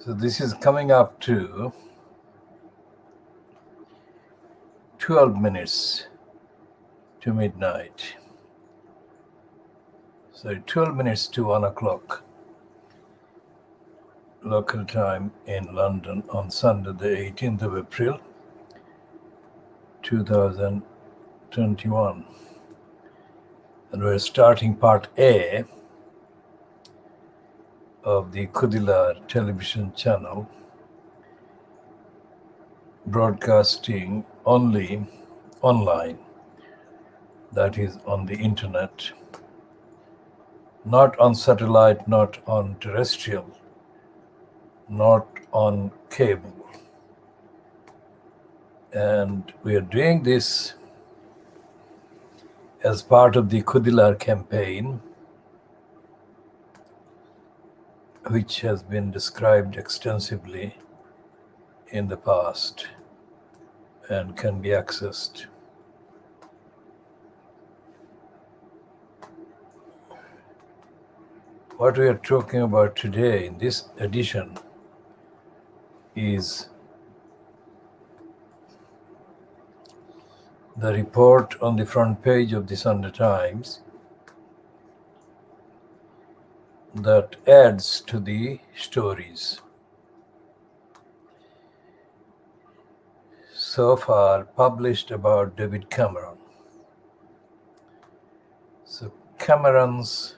So this is coming up to 12 minutes to midnight. So 12 minutes to 1 o'clock local time in London on Sunday, the 18th of April, 2021. And we're starting part A of the KhoodeelaarTV television channel, broadcasting only online, that is on the internet, not on satellite, not on terrestrial, not on cable. And we are doing this as part of the Khoodeelaar campaign, which has been described extensively in the past and can be accessed. What we are talking about today in this edition is the report on the front page of the Sunday Times that adds to the stories so far published about David Cameron. So Cameron's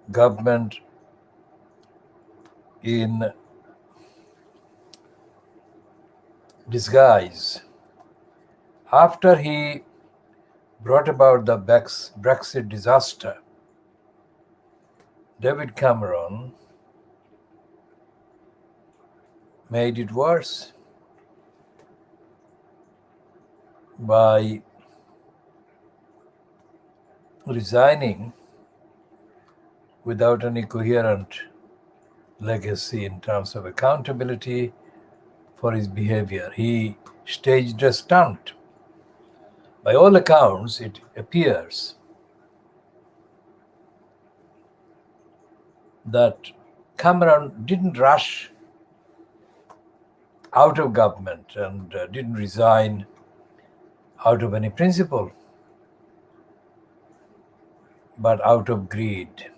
government in disguise, after he brought about the Brexit disaster, David Cameron made it worse by resigning without any coherent legacy in terms of accountability for his behavior. He staged a stunt. By all accounts, it appears that Cameron didn't rush out of government and didn't resign out of any principle, but out of greed.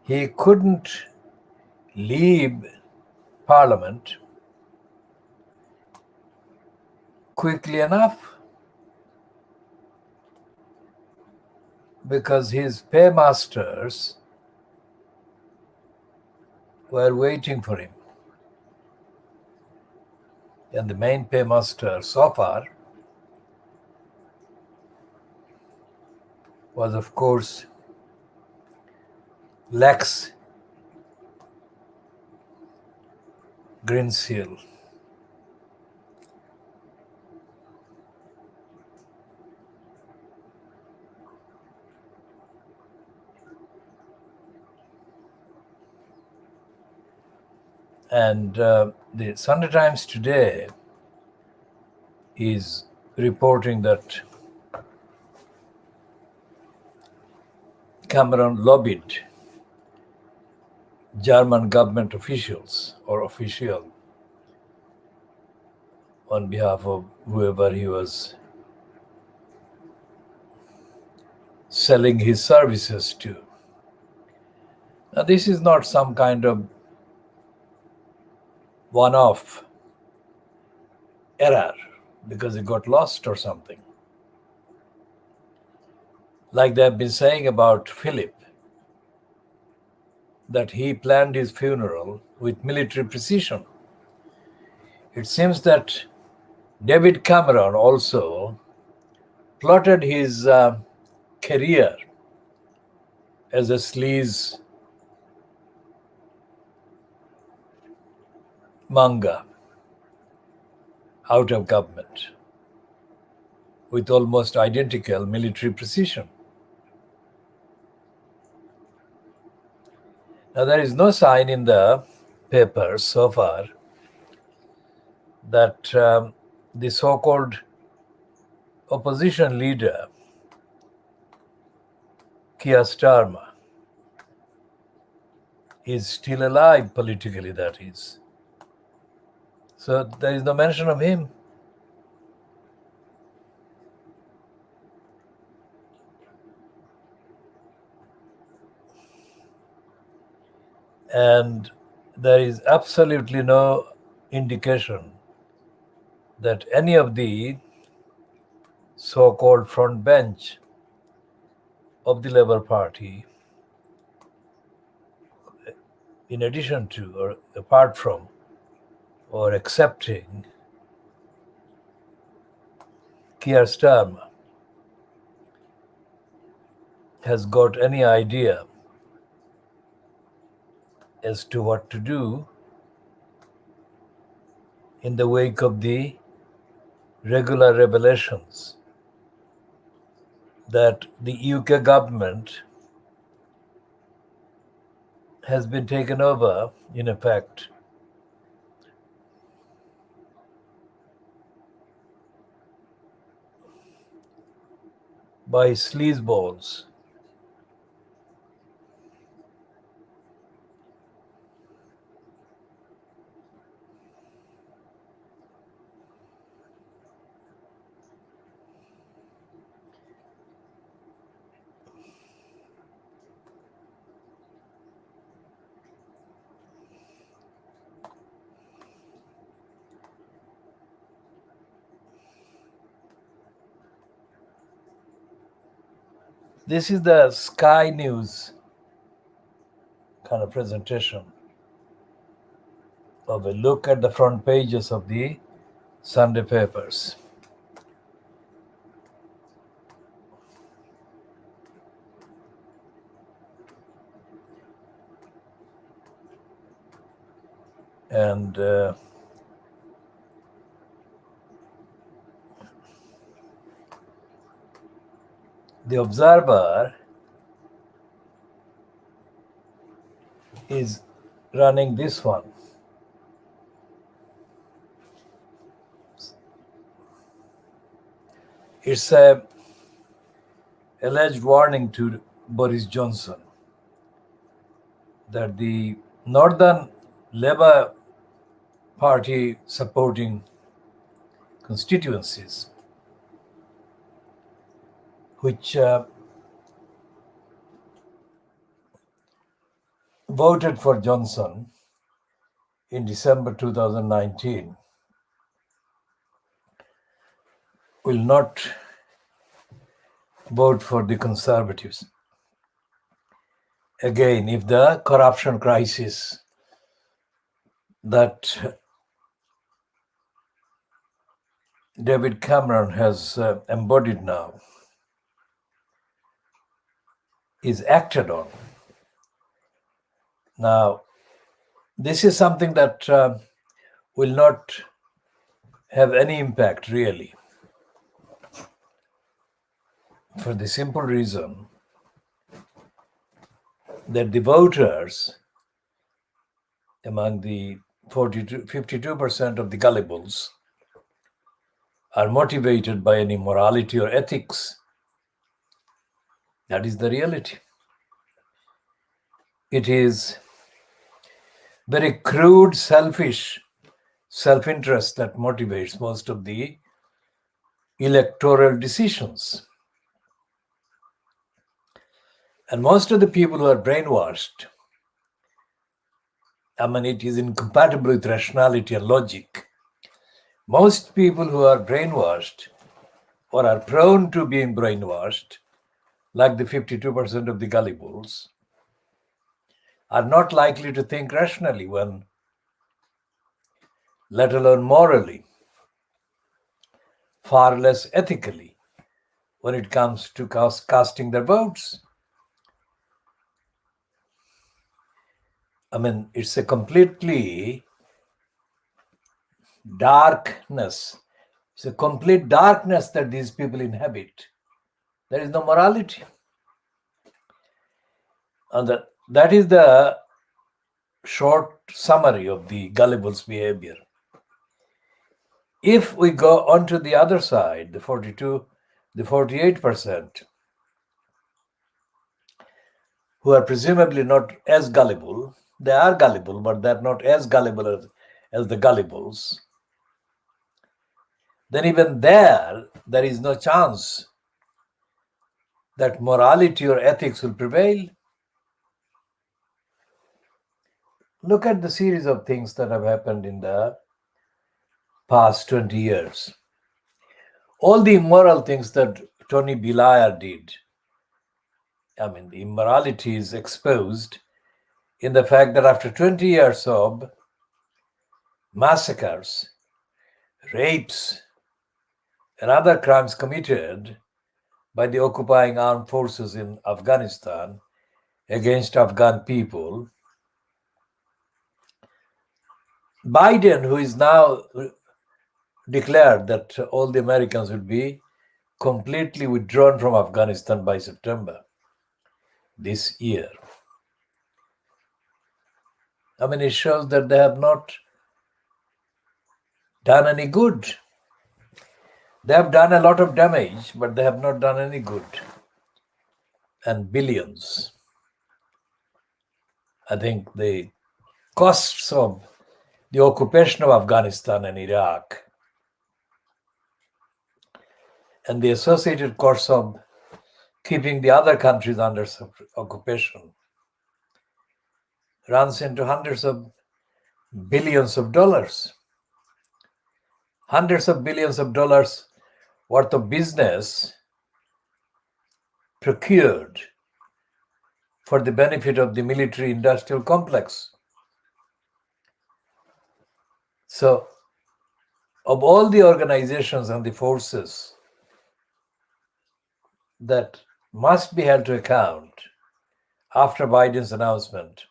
He couldn't leave Parliament quickly enough because his paymasters were waiting for him. And the main paymaster so far was, of course, Lex Greensill. And the Sunday Times today is reporting that Cameron lobbied German government officials or official on behalf of whoever he was selling his services to. Now, this is not some kind of one-off error because it got lost or something. Like they have been saying about Philip, that he planned his funeral with military precision. It seems that David Cameron also plotted his career as a sleaze monger out of government with almost identical military precision. Now, there is no sign in the papers so far that the so-called opposition leader, Keir Starmer, is still alive politically, that is. So there is no mention of him. And there is absolutely no indication that any of the so-called front bench of the Labour Party, in addition to or apart from or accepting Keir Starmer, has got any idea as to what to do in the wake of the regular revelations that the UK government has been taken over, in effect, by sleazeballs. This is the Sky News kind of presentation of a look at the front pages of the Sunday papers. And the Observer is running this one. It's a alleged warning to Boris Johnson that the Northern Labour Party supporting constituencies, which voted for Johnson in December 2019, will not vote for the Conservatives. Again, if the corruption crisis that David Cameron has embodied now is acted on. Now, this is something that will not have any impact really, for the simple reason that the voters among the 52% of the gullibles are motivated by any morality or ethics. That is the reality. It is very crude, selfish self-interest that motivates most of the electoral decisions. And most of the people who are brainwashed, I mean, it is incompatible with rationality and logic. Most people who are brainwashed or are prone to being brainwashed, like the 52% of the gullibles, are not likely to think rationally when, let alone morally, far less ethically when it comes to casting their votes. I mean, it's a completely darkness. It's a complete darkness that these people inhabit. There is no morality. And that is the short summary of the gullibles' behavior. If we go on to the other side, the 48%, who are presumably not as gullible, They are gullible, but they're not as gullible as the gullibles. Then even there is no chance that morality or ethics will prevail. Look at the series of things that have happened in the past 20 years. All the immoral things that Tony Blair did, the immorality is exposed in the fact that after 20 years of massacres, rapes, and other crimes committed by the occupying armed forces in Afghanistan against Afghan people, Biden, who is now declared that all the Americans will be completely withdrawn from Afghanistan by September this year. It shows that they have not done any good. They have done a lot of damage, but they have not done any good. And billions. I think the costs of the occupation of Afghanistan and Iraq and the associated costs of keeping the other countries under occupation runs into hundreds of billions of dollars. Hundreds of billions of dollars worth of business procured for the benefit of the military-industrial complex. So, of all the organizations and the forces that must be held to account after Biden's announcement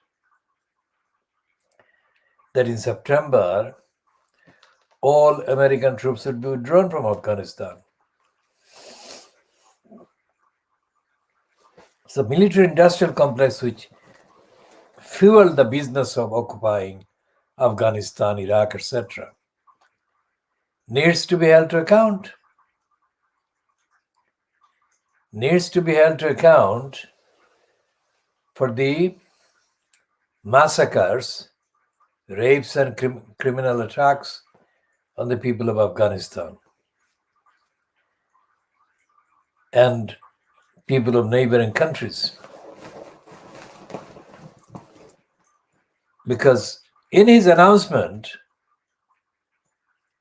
that in September all American troops would be withdrawn from Afghanistan. It's the military-industrial complex which fueled the business of occupying Afghanistan, Iraq, etc. needs to be held to account. Needs to be held to account for the massacres, rapes, and criminal attacks on the people of Afghanistan and people of neighboring countries. Because in his announcement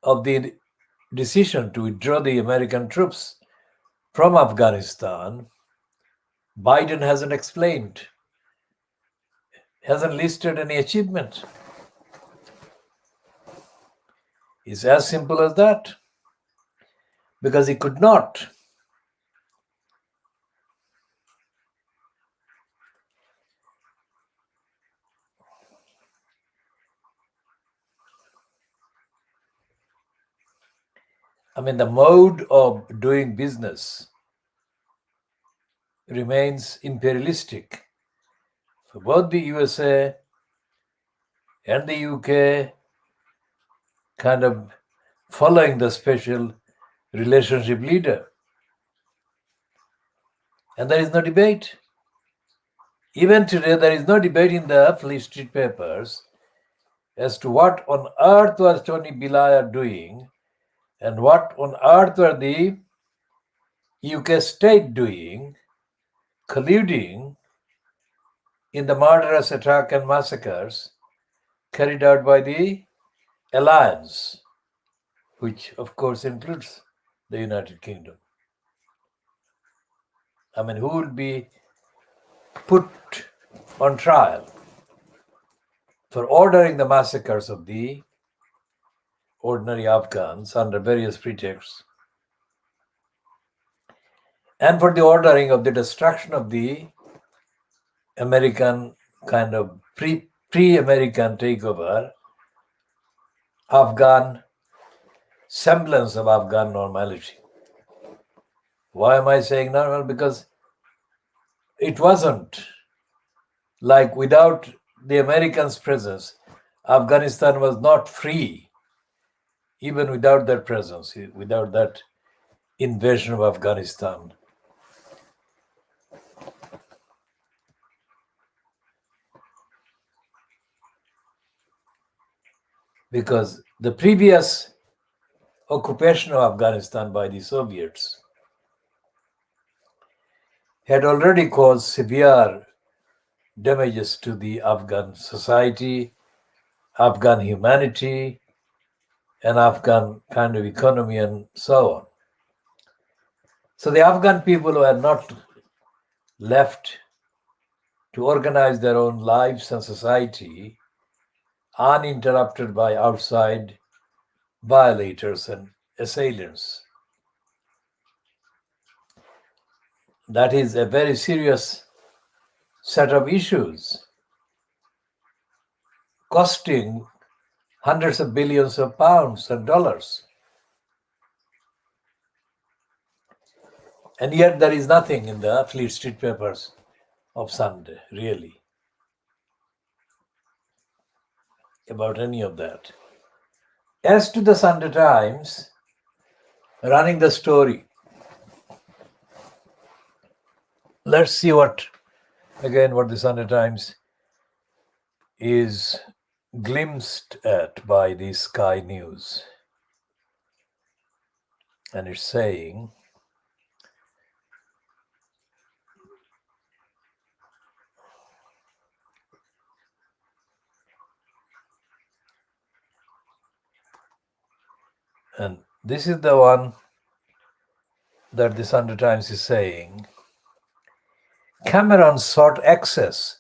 of the decision to withdraw the American troops from Afghanistan, Biden hasn't explained, hasn't listed any achievement. It's as simple as that. Because he could not. The mode of doing business remains imperialistic for both the USA and the UK, kind of following the special relationship leader. And there is no debate. Even today, there is no debate in the Fleet Street papers as to what on earth was Tony Blair doing and what on earth were the UK state doing, colluding in the murderous attack and massacres carried out by the alliance, which of course includes the United Kingdom. Who will be put on trial for ordering the massacres of the ordinary Afghans under various pretexts, and for the ordering of the destruction of the American kind of pre-American takeover, Afghan semblance of Afghan normality. Why am I saying normal? Because it wasn't like without the Americans' presence, Afghanistan was not free, even without their presence, without that invasion of Afghanistan. because the previous occupation of Afghanistan by the Soviets had already caused severe damages to the Afghan society, Afghan humanity, and Afghan kind of economy, and so on. So the Afghan people were not left to organize their own lives and society uninterrupted by outside violators and assailants. That is a very serious set of issues, costing hundreds of billions of pounds and dollars. And yet there is nothing in the Fleet Street papers of Sunday, really, about any of that. As to the Sunday Times running the story, let's see what the Sunday Times is glimpsed at by the Sky News. And it's saying, and this is the one that the Sunday Times is saying, Cameron sought access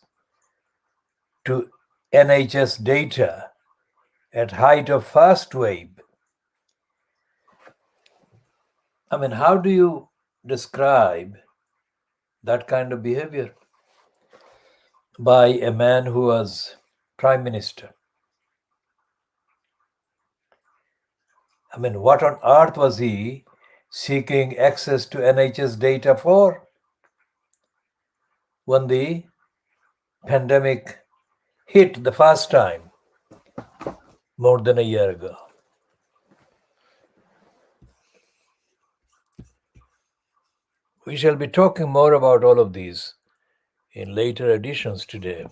to NHS data at height of first wave. I mean, how do you describe that kind of behavior by a man who was prime minister? I mean, what on earth was he seeking access to NHS data for when the pandemic hit the first time more than a year ago? We shall be talking more about all of these in later editions today.